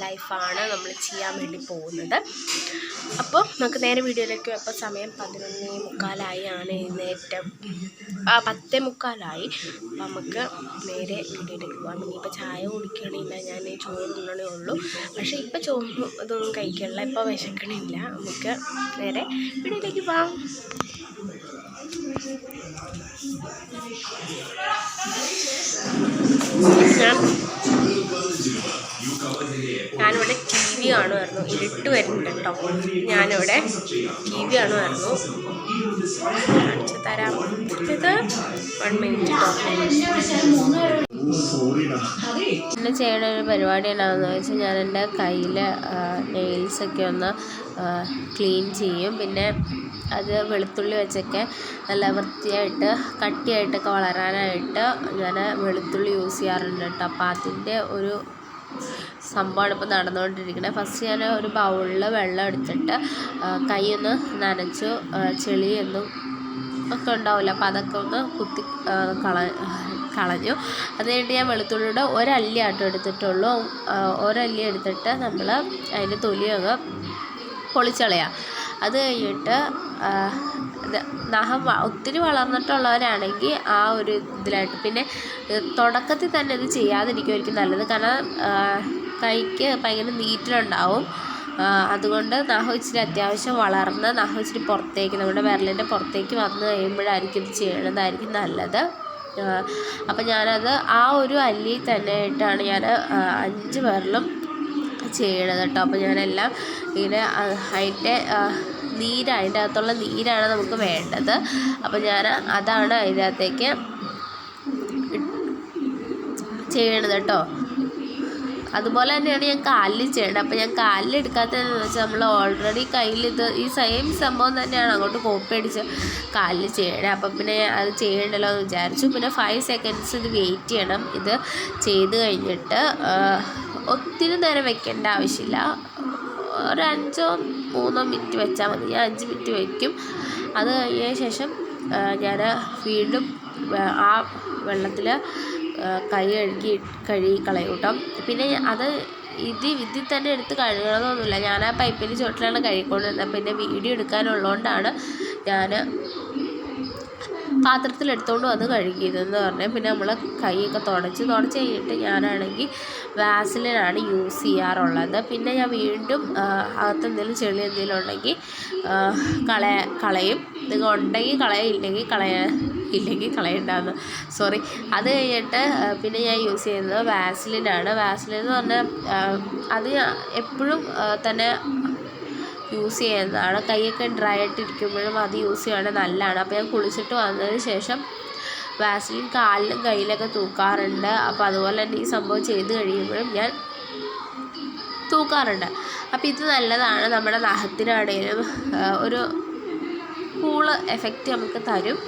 ലൈഫാണ് നമ്മൾ ചെയ്യാൻ വേണ്ടി പോകുന്നത്. അപ്പോൾ നമുക്ക് നേരെ വീഡിയോയിലേക്ക്. അപ്പോൾ സമയം 11:45 ആണ്, എഴുന്നേറ്റം 10:45. അപ്പോൾ നമുക്ക് നേരെ വീഡിയോയിലേക്ക് പോകാം. ഇനിയിപ്പോൾ ചായ കുടിക്കണില്ല, ഞാൻ ചോറുണ്ണണേ ഉള്ളൂ. പക്ഷേ ഇപ്പോൾ ചോറ് ഇതൊന്നും കഴിക്കണില്ല, ഇപ്പോൾ വിശക്കണില്ല. നമുക്ക് നേരെ വീഡിയോയിലേക്ക് പോകാം. ഞാനിവിടെ TV കാണുമായിരുന്നു. ഇരുട്ട് വരുന്നുണ്ട് കേട്ടോ. ഞാനിവിടെ TV കാണുമായിരുന്നു. കാണിച്ചു തരാം. ഇത് 1 മിനിറ്റ് പിന്നെ ചെയ്യണ ഒരു പരിപാടി എന്താണെന്ന് വെച്ചാൽ ഞാൻ എൻ്റെ കയ്യിൽ നെയിൽസൊക്കെ ഒന്ന് ക്ലീൻ ചെയ്യും. പിന്നെ അത് വെളുത്തുള്ളി വെച്ചൊക്കെ നല്ല വൃത്തിയായിട്ട് കട്ടിയായിട്ടൊക്കെ വളരാനായിട്ട് ഞാൻ വെളുത്തുള്ളി യൂസ് ചെയ്യാറുണ്ട് കേട്ടോ. അപ്പോൾ അതിൻ്റെ ഒരു സംഭവമാണ് ഇപ്പോൾ നടന്നുകൊണ്ടിരിക്കുന്നത്. ഫസ്റ്റ് ഞാൻ ഒരു ബൗളിൽ വെള്ളം എടുത്തിട്ട് കൈയൊന്ന് നനച്ചു, ചെളിയൊന്നും ഒക്കെ ഉണ്ടാവില്ല, അപ്പോൾ അതൊക്കെ ഒന്ന് കുത്തി കളഞ്ഞു. അത് കഴിഞ്ഞിട്ട് ഞാൻ വെളുത്തുള്ളിയുടെ ഒരല്ലി ആട്ടം എടുത്തിട്ടുള്ളൂ. ഒരല്ലി എടുത്തിട്ട് നമ്മൾ അതിൻ്റെ തൊലിയൊക്കെ പൊളിച്ചളയാം. അത് കഴിഞ്ഞിട്ട് നഖം ഒത്തിരി വളർന്നിട്ടുള്ളവരാണെങ്കിൽ ആ ഒരു ഇതിലായിട്ട്, പിന്നെ തുടക്കത്തിൽ തന്നെ ഇത് ചെയ്യാതിരിക്കുമായിരിക്കും നല്ലത്. കാരണം കൈക്ക് ഭയങ്കര നീറ്റിലുണ്ടാവും. അതുകൊണ്ട് നഖം ഇച്ചിരി അത്യാവശ്യം വളർന്ന് നഖം ഇച്ചിരി പുറത്തേക്ക്, നമ്മുടെ വിരലിൻ്റെ പുറത്തേക്ക് വന്നു കഴിയുമ്പോഴായിരിക്കും ഇത് ചെയ്യണതായിരിക്കും നല്ലത്. അപ്പം ഞാനത് ആ ഒരു അല്ലി തന്നെ ആയിട്ടാണ് ഞാൻ 5 വിരലും ചെയ്യണത് കേട്ടോ. അപ്പോൾ ഞാനെല്ലാം ഇങ്ങനെ അതിൻ്റെ അതിൻ്റെ അകത്തുള്ള നീരാണ് നമുക്ക് വേണ്ടത്. അപ്പോൾ ഞാൻ അതാണ് അതിനകത്തേക്ക് ചെയ്യണത് കേട്ടോ. അതുപോലെ തന്നെയാണ് ഞാൻ കാലിൽ ചെയ്യേണ്ടത്. അപ്പോൾ ഞാൻ കാലിൽ എടുക്കാത്തതെന്ന് വെച്ചാൽ നമ്മൾ ഓൾറെഡി കയ്യിൽ ഈ സെയിം സംഭവം തന്നെയാണ് അങ്ങോട്ട് കോപ്പി അടിച്ച് കാലിൽ ചെയ്യണത്. അപ്പം പിന്നെ അത് ചെയ്യണ്ടല്ലോ എന്ന് വിചാരിച്ചു. പിന്നെ 5 സെക്കൻഡ്സ് ഇത് വെയിറ്റ് ചെയ്യണം. ഇത് ചെയ്ത് കഴിഞ്ഞിട്ട് ഒത്തിരി നേരം വെക്കേണ്ട ആവശ്യമില്ല, ഒരു 2-3 മിനിറ്റ് വെച്ചാൽ മതി. ഞാൻ 5 മിനിറ്റ് വയ്ക്കും. അത് കഴിഞ്ഞ ശേഷം ഞാൻ വീണ്ടും ആ വെള്ളത്തിൽ കൈ കഴുകി കളയും കേട്ടോ. പിന്നെ അത് ഇതിൽ തന്നെ എടുത്ത് കഴുകണമെന്നൊന്നുമില്ല. ഞാൻ ആ പൈപ്പിൻ്റെ ചുവട്ടിലാണ് കഴുകിക്കൊണ്ടിരുന്നത്. പിന്നെ വീഡിയോ എടുക്കാനുള്ളതുകൊണ്ടാണ് ഞാൻ പാത്രത്തിലെടുത്തുകൊണ്ട് വന്ന് കഴുകിയതെന്ന് പറഞ്ഞാൽ. പിന്നെ നമ്മൾ കൈയൊക്കെ തുടച്ച് കഴിഞ്ഞിട്ട് ഞാനാണെങ്കിൽ വാസലിനാണ് യൂസ് ചെയ്യാറുള്ളത്. പിന്നെ ഞാൻ വീണ്ടും അകത്ത് എന്തെങ്കിലും ചെളി എന്തെങ്കിലും ഉണ്ടെങ്കിൽ കളയും. ഇത് ഉണ്ടെങ്കിൽ ഇല്ലെങ്കിൽ കളയണ്ടാന്ന്, സോറി. അത് കഴിഞ്ഞിട്ട് പിന്നെ ഞാൻ യൂസ് ചെയ്യുന്നത് വാസലിനാണ്. വാസലിൻ എന്ന് പറഞ്ഞാൽ അത് എപ്പോഴും തന്നെ യൂസ് ചെയ്യുന്നതാണ്. കൈയൊക്കെ ഡ്രൈ ആയിട്ടിരിക്കുമ്പോഴും അത് യൂസ് ചെയ്യുകയാണെങ്കിൽ നല്ലതാണ്. അപ്പോൾ ഞാൻ കുളിച്ചിട്ട് വന്നതിന് ശേഷം വാസലിൻ കാലിലും കയ്യിലൊക്കെ തൂക്കാറുണ്ട്. അപ്പോൾ അതുപോലെ തന്നെ ഈ സംഭവം ചെയ്ത് കഴിയുമ്പോഴും ഞാൻ തൂക്കാറുണ്ട്. അപ്പോൾ ഇത് നല്ലതാണ്, നമ്മുടെ നഖത്തിനാണേലും ഒരു കൂള് എഫക്റ്റ് നമുക്ക് തരും.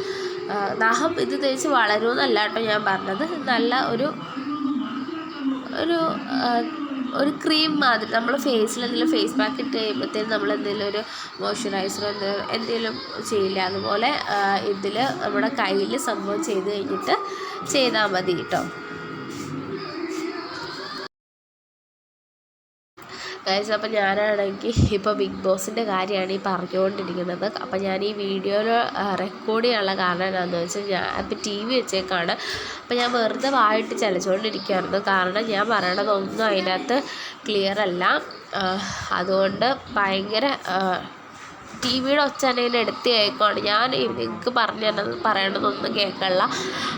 നഖം ഇത് തേച്ച് വളരുമെന്നല്ല കേട്ടോ ഞാൻ പറഞ്ഞത്. നല്ല ഒരു ക്രീം മാതിരി നമ്മൾ ഫേസിൽ എന്തെങ്കിലും ഫേസ് പാക്ക് ഇട്ട് കഴിയുമ്പോഴത്തേനും നമ്മൾ എന്തെങ്കിലും ഒരു മോയ്സ്ചറൈസറോ എന്തെങ്കിലും ചെയ്യില്ല, അതുപോലെ ഇതിൽ നമ്മുടെ കയ്യിൽ സംഭവം ചെയ്ത് കഴിഞ്ഞിട്ട് ചെയ്താൽ മതി കേട്ടോ. അപ്പോൾ ഞാനാണെങ്കിൽ ഇപ്പോൾ ബിഗ് ബോസിൻ്റെ കാര്യമാണ് ഈ പറഞ്ഞുകൊണ്ടിരിക്കുന്നത്. അപ്പോൾ ഞാൻ ഈ വീഡിയോയിൽ റെക്കോർഡ് ചെയ്യാനുള്ള കാരണം എന്താണെന്ന് വെച്ചാൽ ഞാൻ ഇപ്പോൾ TV വെച്ചേക്കാണ്. അപ്പോൾ ഞാൻ വെറുതെ വായിട്ട് ചലിച്ചുകൊണ്ടിരിക്കുകയായിരുന്നു. കാരണം ഞാൻ പറയണതൊന്നും അതിനകത്ത് ക്ലിയർ അല്ല. അതുകൊണ്ട് ഭയങ്കര TVയുടെ ഒച്ച തന്നെ എടുത്ത് കേൾക്കുകയാണ്. ഞാൻ നിങ്ങൾക്ക് പറയണതൊന്നും കേൾക്കണില്ല.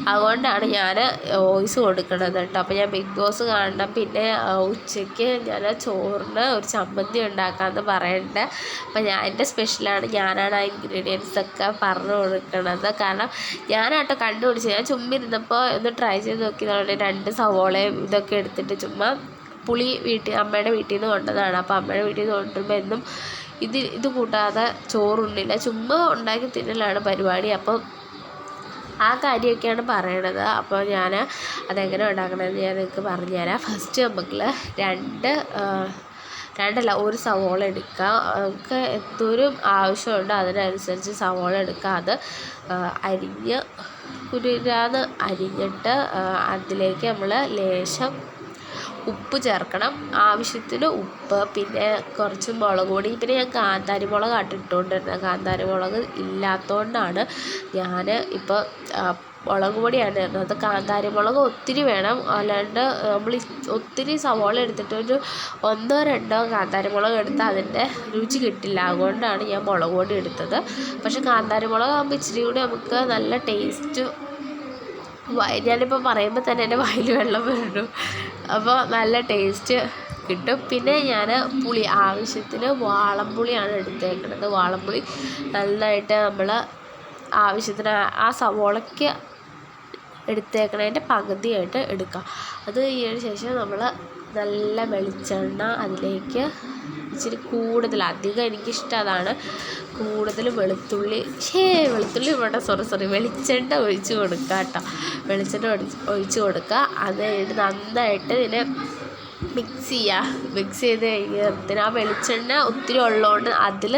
അതുകൊണ്ടാണ് ഞാൻ വോയിസ് കൊടുക്കണത് കേട്ടോ. അപ്പോൾ ഞാൻ ബിഗ് ബോസ് കാണണം. പിന്നെ ഉച്ചയ്ക്ക് ഞാൻ ചോറിന് ഒരു ചമ്മന്തി ഉണ്ടാക്കാമെന്ന് പറയണ്ടേ. അപ്പോൾ എൻ്റെ സ്പെഷ്യലാണ്. ഞാനാണ് ആ ഇൻഗ്രീഡിയൻസൊക്കെ പറഞ്ഞു കൊടുക്കണത്. കാരണം ഞാനാട്ടോ കണ്ടുപിടിച്ചത്. ഞാൻ ചുമ്മാ ഇരുന്നപ്പോൾ ഒന്ന് ട്രൈ ചെയ്ത് നോക്കിയതാണ്. 2 സവോളയും ഇതൊക്കെ എടുത്തിട്ട് ചുമ്മാ പുളി അമ്മയുടെ വീട്ടിൽ നിന്ന് കൊണ്ടതാണ്. അപ്പോൾ അമ്മയുടെ വീട്ടിൽ നിന്ന് കൊണ്ടുവരുമ്പോൾ എന്നും ഇത് കൂട്ടാതെ ചോറുണ്ടില്ല, ചുമ്മാ ഉണ്ടാക്കി തിന്നലാണ് പരിപാടി. അപ്പം ആ കാര്യമൊക്കെയാണ് പറയണത്. അപ്പോൾ ഞാൻ അതെങ്ങനെ ഉണ്ടാക്കണമെന്ന് ഞാൻ നിങ്ങൾക്ക് പറഞ്ഞുതരാം. ഫസ്റ്റ് നമുക്ക് 1 സവോള എടുക്കുക. നമുക്ക് എന്തോരം ആവശ്യമുണ്ട് അതിനനുസരിച്ച് സവോള എടുക്കുക. അത് കുരുരാന്ന് അരിഞ്ഞിട്ട് അതിലേക്ക് നമ്മൾ ലേശം ഉപ്പ് ചേർക്കണം, ആവശ്യത്തിന് ഉപ്പ്, പിന്നെ കുറച്ച് മുളക് പൊടി. പിന്നെ ഞാൻ കാന്താരി മുളകാണ് ഇട്ടുകൊണ്ടിരുന്നത്. കാന്താരി മുളക് ഇല്ലാത്തതുകൊണ്ടാണ് ഞാൻ ഇപ്പോൾ മുളക് പൊടിയാണ് ഇടുന്നത്. കാന്താരി മുളക് ഒത്തിരി വേണം, അല്ലാണ്ട് നമ്മൾ ഒത്തിരി സവോള എടുത്തിട്ട് ഒരു 1-2 കാന്താരി മുളക് എടുത്താൽ അതിൻ്റെ രുചി കിട്ടില്ല. അതുകൊണ്ടാണ് ഞാൻ മുളക് പൊടി എടുത്തത്. പക്ഷേ കാന്താരി മുളകാകുമ്പോൾ ഇച്ചിരി കൂടി നമുക്ക് നല്ല ടേസ്റ്റ്. ഞാനിപ്പോൾ പറയുമ്പോൾ തന്നെ എൻ്റെ വായിൽ വെള്ളം വരുന്നു. അപ്പോൾ നല്ല ടേസ്റ്റ് കിട്ടും. പിന്നെ ഞാൻ പുളി ആവശ്യത്തിന് വാളംപുളിയാണ് എടുത്തേക്കുന്നത്. വാളംപുളി നന്നായിട്ട് നമ്മൾ ആവശ്യത്തിന് ആ സവോളയ്ക്ക് എടുത്തേക്കണതിൻ്റെ പകുതിയായിട്ട് എടുക്കുക. അത് കഴിഞ്ഞതിന് ശേഷം നമ്മൾ നല്ല വെളിച്ചെണ്ണ അതിലേക്ക് ഇച്ചിരി കൂടുതൽ, അധികം എനിക്കിഷ്ടം അതാണ്, കൂടുതൽ വെളുത്തുള്ളി വേണ്ട, വെളിച്ചെണ്ണ ഒഴിച്ച് കൊടുക്കുക കേട്ടോ. വെളിച്ചെണ്ണ ഒഴിച്ച് കൊടുക്കുക. അത് കഴിഞ്ഞിട്ട് നന്നായിട്ട് ഇതിനെ മിക്സ് ചെയ്ത് കഴിഞ്ഞാൽ ആ വെളിച്ചെണ്ണ ഒത്തിരി ഉള്ളതുകൊണ്ട് അതിൽ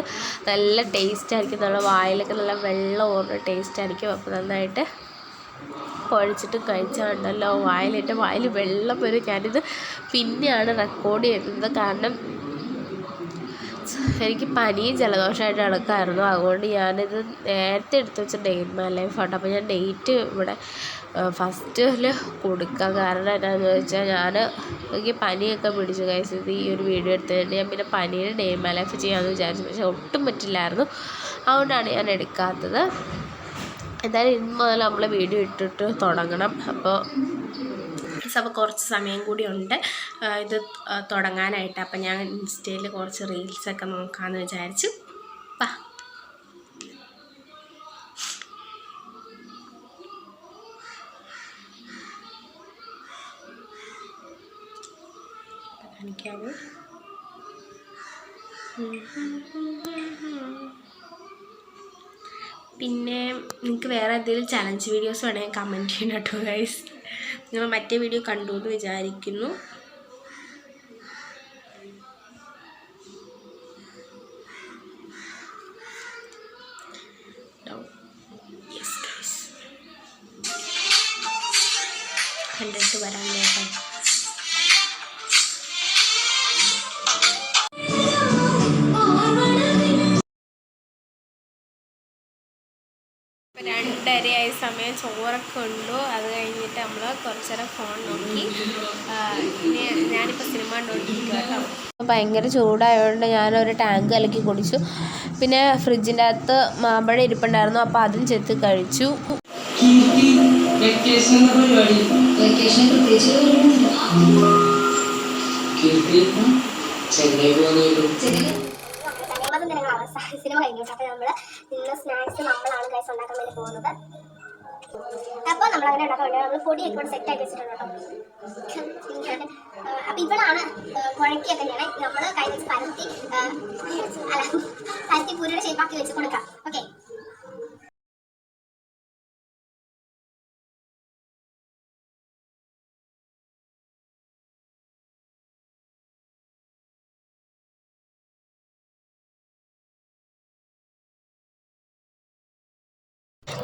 നല്ല ടേസ്റ്റ് ആയിരിക്കും. നമ്മുടെ വായിലൊക്കെ നല്ല വെള്ളം ഓർന്ന ടേസ്റ്റ് ആയിരിക്കും. അപ്പോൾ നന്നായിട്ട് കുഴച്ചിട്ട് കഴിച്ചാണ്ടല്ലോ വായിൽ വെള്ളം വരും. ഞാനിത് പിന്നെയാണ് റെക്കോർഡ് ചെയ്യുന്നത്, കാരണം എനിക്ക് പനിയും ജലദോഷമായിട്ട് നടക്കായിരുന്നു. അതുകൊണ്ട് ഞാനിത് നേരത്തെ എടുത്ത് വെച്ച ഡേ ഇൻ മൈ ലൈഫ് ആട്ടോ. അപ്പോൾ ഞാൻ ഡേറ്റ് ഇവിടെ ഫസ്റ്റിൽ കൊടുക്കാം. കാരണം എന്താണെന്ന് വെച്ചാൽ എനിക്ക് പനിയൊക്കെ പിടിച്ചു ഗൈസ്. ഇത് ഈ ഒരു വീഡിയോ എടുത്തതുകൊണ്ട് ഞാൻ പിന്നെ പനീൻ്റെ ഡേ ഇൻ മൈ ലൈഫ് ചെയ്യാമെന്ന് വിചാരിച്ചു, പക്ഷേ ഒട്ടും പറ്റില്ലായിരുന്നു. അതുകൊണ്ടാണ് ഞാൻ എടുക്കാത്തത്. എന്തായാലും ഇന്ന് മുതൽ നമ്മൾ വീഡിയോ ഇട്ടിട്ട് തുടങ്ങണം. അപ്പോൾ കുറച്ച് സമയം കൂടി ഉണ്ട് ഇത് തുടങ്ങാനായിട്ട്. അപ്പം ഞാൻ ഇൻസ്റ്റയിൽ കുറച്ച് റീൽസൊക്കെ നോക്കാമെന്ന് വിചാരിച്ചു. കാണിക്കാമോ? പിന്നെ നിങ്ങൾക്ക് വേറെ എന്തെങ്കിലും ചലഞ്ച് വീഡിയോസ് വേണമെങ്കിൽ കമൻറ്റ് ചെയ്യണം കേട്ടോ ഗൈസ്. നിങ്ങൾ മറ്റേ വീഡിയോ കണ്ടു എന്ന് വിചാരിക്കുന്നു. കണ്ടിട്ട് വരാൻ കേട്ടോ. ഇപ്പം 2:30 സമയം ചോറൊക്കെ ഉണ്ടു. അത് കഴിഞ്ഞിട്ട് നമ്മൾ കുറച്ച് നേരം ഫോൺ നോക്കി. പിന്നെ ഞാനിപ്പോൾ സിനിമ കണ്ടുകൊണ്ടിരിക്കുക കേട്ടോ. ഭയങ്കര ചൂടായതുകൊണ്ട് ഞാനൊരു ടാങ്ക് കലക്കി കുടിച്ചു. പിന്നെ ഫ്രിഡ്ജിൻ്റെ അകത്ത് മാമ്പഴം ഇരിപ്പുണ്ടായിരുന്നു, അപ്പോൾ അതും ചെത്തി കഴിച്ചു. സിനിമ കഴിഞ്ഞു. അപ്പോൾ നമ്മൾ ഇന്ന് സ്നാക്സ് നമ്മളാണ് ഗൈസ് ഉണ്ടാക്കാൻ വേണ്ടി പോകുന്നത്. അപ്പോൾ നമ്മളങ്ങനെ ഉണ്ടാക്കാൻ വേണ്ടി നമ്മൾ പൊടിയൊക്കെ ഇവിടെ സെറ്റ് ആക്കി വെച്ചിട്ടുണ്ട് കേട്ടോ. അപ്പോൾ ഇവളാണ് കുഴക്കിയൊക്കെ ഞാൻ നമ്മൾ കൈ വെച്ച് പരത്തി പൂരിയുടെ ഷേപ്പാക്കി വെച്ച് കൊടുക്കാം. ഓക്കെ,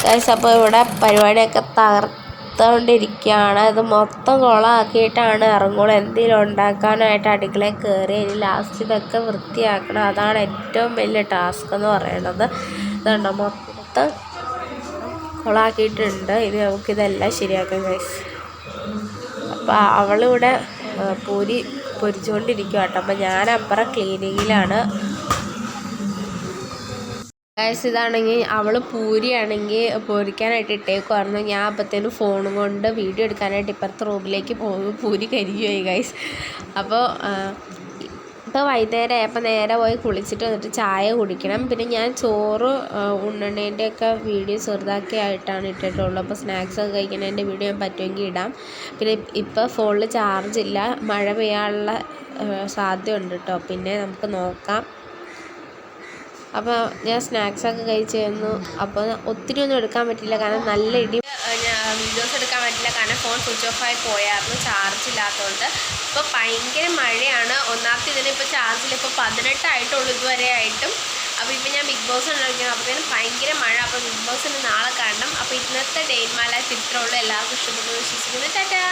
ഗൈസ് അപ്പോൾ ഇവിടെ പരിപാടിയൊക്കെ തകർത്തുകൊണ്ടിരിക്കുകയാണ്. ഇത് മൊത്തം കുളമാക്കിയിട്ടാണ് ഇറങ്ങുള്ളൂ. എന്തെങ്കിലും ഉണ്ടാക്കാനായിട്ട് അടുക്കളയിൽ കയറി ഇനി ലാസ്റ്റ് ഇതൊക്കെ വൃത്തിയാക്കണം. അതാണ് ഏറ്റവും വലിയ ടാസ്ക് എന്ന് പറയുന്നത്. ഇതുണ്ടോ, മൊത്തം കുളമാക്കിയിട്ടുണ്ട്. ഇനി നമുക്കിതെല്ലാം ശരിയാക്കാം ഗൈസ്. അപ്പോൾ അവളിവിടെ പൊരിച്ചുകൊണ്ടിരിക്കുക കേട്ടോ. അപ്പോൾ ഞാൻ അപ്പുറം ക്ലീനിങ്ങിലാണ് ഗൈസ്. ഇതാണെങ്കിൽ അവൾ പൂരിയാണെങ്കിൽ പൊരിക്കാനായിട്ട് ഇട്ടേക്കുമായിരുന്നു. ഞാൻ അപ്പോഴത്തേനും ഫോണും കൊണ്ട് വീഡിയോ എടുക്കാനായിട്ട് ഇപ്പുറത്തെ റൂമിലേക്ക് പോകും. പൂരി കരിഞ്ഞു പോയി ഗൈസ്. അപ്പോൾ ഇപ്പോൾ വൈകുന്നേരം ആയപ്പോൾ നേരെ പോയി കുളിച്ചിട്ട് വന്നിട്ട് ചായ കുടിക്കണം. പിന്നെ ഞാൻ ചോറ് ഉണ്ണണേൻ്റെയൊക്കെ വീഡിയോ ചെറുതാക്കി ആയിട്ടാണ് ഇട്ടിട്ടുള്ളൂ. അപ്പോൾ സ്നാക്സൊക്കെ കഴിക്കുന്നതിൻ്റെ വീഡിയോ ഞാൻ പറ്റുമെങ്കിൽ ഇടാം. പിന്നെ ഇപ്പോൾ ഫോണിൽ ചാർജില്ല, മഴ പെയ്യാനുള്ള സാധ്യതയുണ്ട് കേട്ടോ. പിന്നെ നമുക്ക് നോക്കാം. അപ്പോൾ ഞാൻ സ്നാക്സൊക്കെ കഴിച്ച് തന്നു. അപ്പോൾ ഒത്തിരി ഒന്നും എടുക്കാൻ പറ്റില്ല, കാരണം നല്ല ഇടി. വീഡിയോസ് എടുക്കാൻ പറ്റില്ല, കാരണം ഫോൺ സ്വിച്ച് ഓഫ് ആയി പോയായിരുന്നു, ചാർജ് ഇല്ലാത്തതുകൊണ്ട്. ഇപ്പോൾ ഭയങ്കര മഴയാണ്. ഒന്നാമത്തെ ഇതിന് ഇപ്പോൾ ചാർജിൽ ഇപ്പോൾ 18 ആയിട്ടുള്ളൂ ഇതുവരെ ആയിട്ടും. അപ്പോൾ ഇപ്പോൾ ഞാൻ ബിഗ് ബോസ് ഉണ്ടായിരിക്കുന്നത്, അപ്പോഴത്തേനും ഭയങ്കര മഴ. അപ്പോൾ ബിഗ് ബോസിന് നാളെ കാണണം. അപ്പോൾ ഇന്നത്തെ ഡേ ഇൻ മൈ ലൈഫ് ഇത്രേ ഉള്ളൂ. എല്ലാവർക്കും ഇഷ്ടപ്പെട്ടു വിശ്വസിക്കുന്നു. ടാറ്റാ.